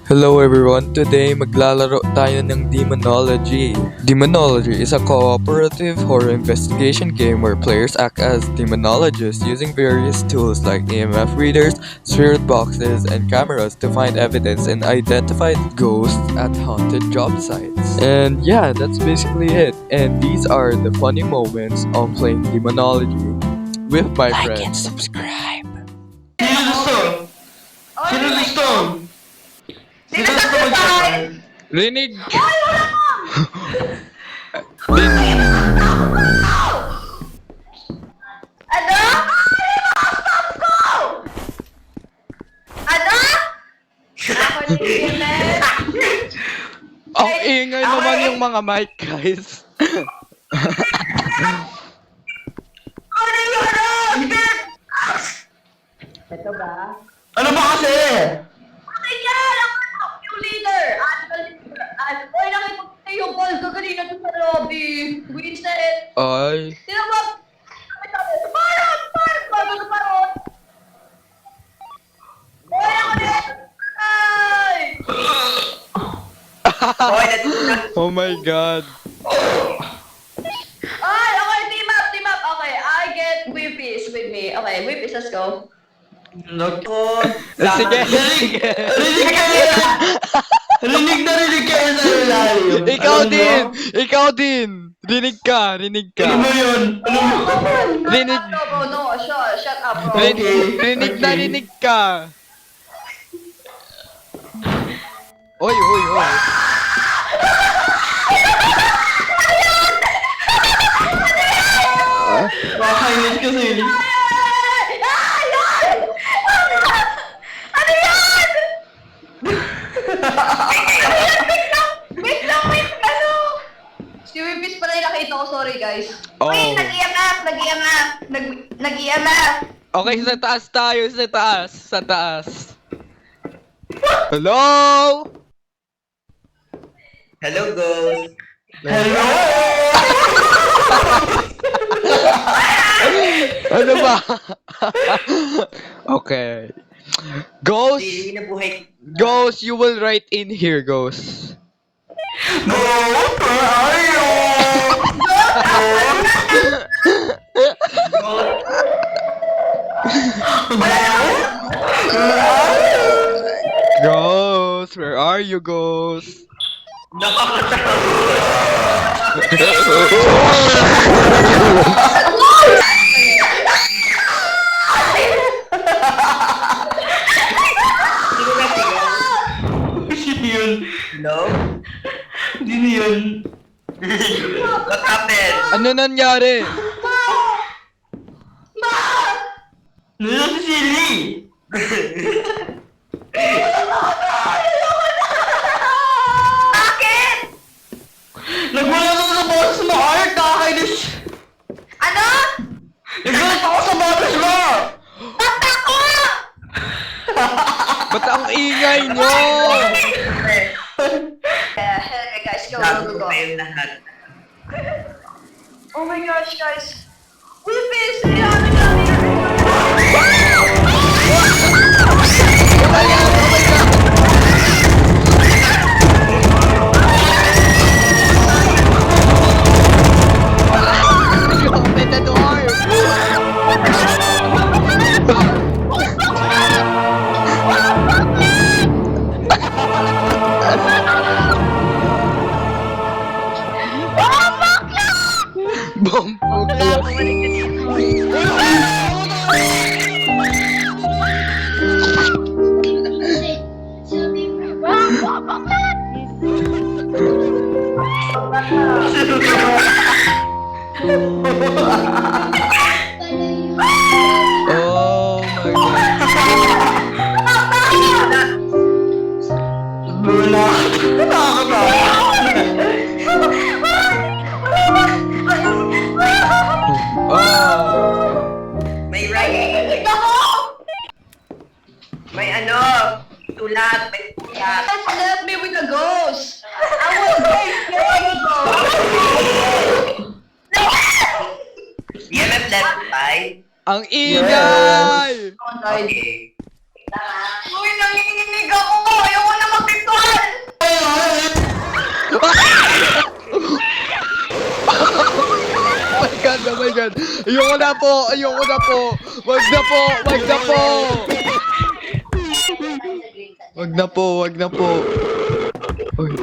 Hello everyone, today maglalaro tayo ng Demonology. Demonology is a cooperative horror investigation game where players act as demonologists using various tools like EMF readers, spirit boxes, and cameras to find evidence and identify ghosts at haunted job sites. And yeah, that's basically it. And these are the funny moments on playing Demonology with my friends. Subscribe. Sino gusto? Sino gusto? Sino gusto mag-subscribe? Rinig! Ano? Ano? Ako ni Kenneth. Ang ingay naman yung mga mic, guys. Ano yun? Ito ba? Ano ba kasi? Okay yan! Ako yung leader! Oy, nakipagpatay yung ball ko kanina sa lobby. Wincent! Ay. Tinawag! Parang! Bago na parang! Oy, ako yun! Ay! Oh my god. Ay, okay, team up! Okay, I get Whippies with me. Okay, Whippies, let's go. Naku. Sige, sige. Rinig kayo sa ilalim. Ikaw Alam din! mo? Ikaw din! Rinig ka! Rinig ka! Ano mo yun? Ano mo? Rinig. Shut up, bro. No, shut up, bro. Rinig na rinig ka! Oy, oy, oy. Makakainis kasi. Ano yan? Wait lang, ano? Si Whippies pala yung nakita ko, sorry guys. Oh. Wait, nag-EMF. Okay, sa taas tayo, sa taas. Sa taas. Hello? Hello, Ghost. Hello! Ano ba? Okay. Ghost, Hindi na buhay. Ghost, you will write in here, Ghost. Ghost, where are you? Ghost, where are you, Ghost? Sino na sigaw? Sino yun? Hello? Sino yun? What happened? Ano nangyari? Nandun si Silly! Bakit? Nagulat ako sa boses mo, Art! Nakakainis! Ano? Nagulat ako sa boses mo! Ako! Ba't ang ingay nyo? Hey guys, go. Gago ko kayong lahat. Oh my gosh, guys. Whippies! Iyanin namin! Open the door! Bombog lang. Oh my god. Wala. Nakakatawa. Oh. May writing. May ano? Tulat. May tulat. Guys, left me with a ghost. I was very scared of ghost. EMF level 5. Ang ingay! Someone died. Okay. Uy, nanginginig ako! Ayoko na mag Ayoko na po! Ayoko na po! Wag na po! Wag na po! Wag na po! Wag na po! Uy.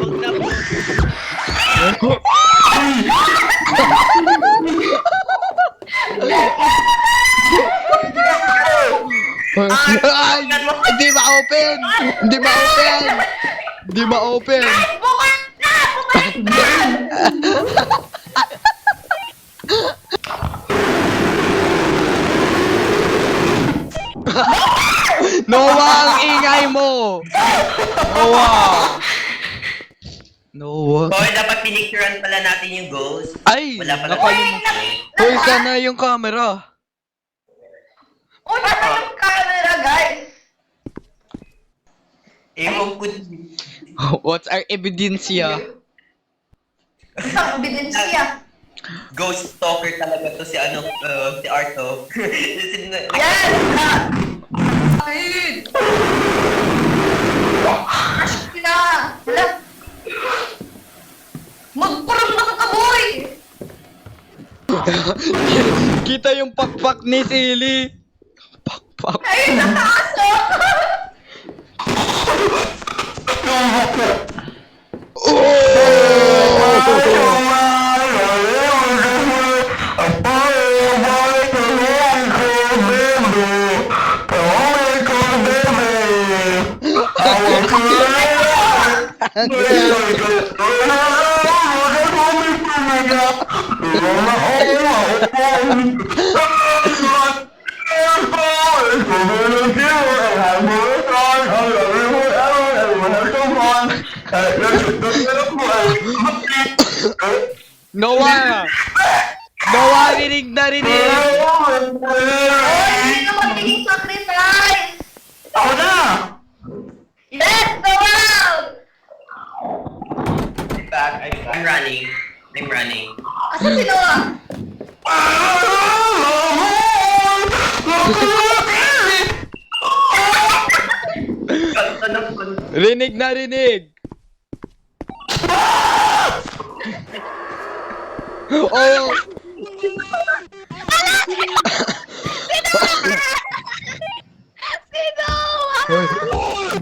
Ay! Hindi ma-open! Hindi ma-open! Hindi ma-open! Bukas na! Bukas na! Noah, ang ingay mo! Noah! Noah. Hoy, dapat pinicturean pala natin yung ghost. Ay! Wala pala Nakalimutan. Hoy, sana yung camera. Uy, nasa yung camera, guys! Ewan ko. What's our ebidensya? Isang ebidensya. Ghost stalker talaga to si si Arto. Yan! Ay! Ash na! Wala! Magparang nakakaboy! Kita yung pakpak ni Silly. Pakpak. Ay, nakaso! Noah! Noah, rinig na rinig! Oy, hindi ka magiging sacrifice! Ako na! Yes, Noel! I'm back. I'm running. I'm running. Asa si Noah? Rinig na rinig! Oh! Si Noah!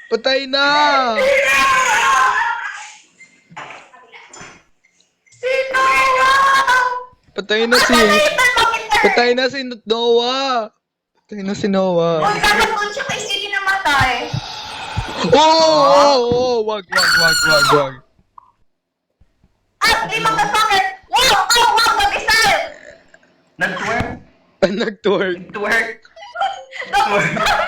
Patay na! Si Noah! Patay na si... Patay na si Noah! Patay na si Noah. Huwag ka naman siya kay Silly namatay. Oh! Wag! At di motherfucker! Wow! Mag-isal! Nag-twerk? Nag-twerk. Twerk? Nag-isal!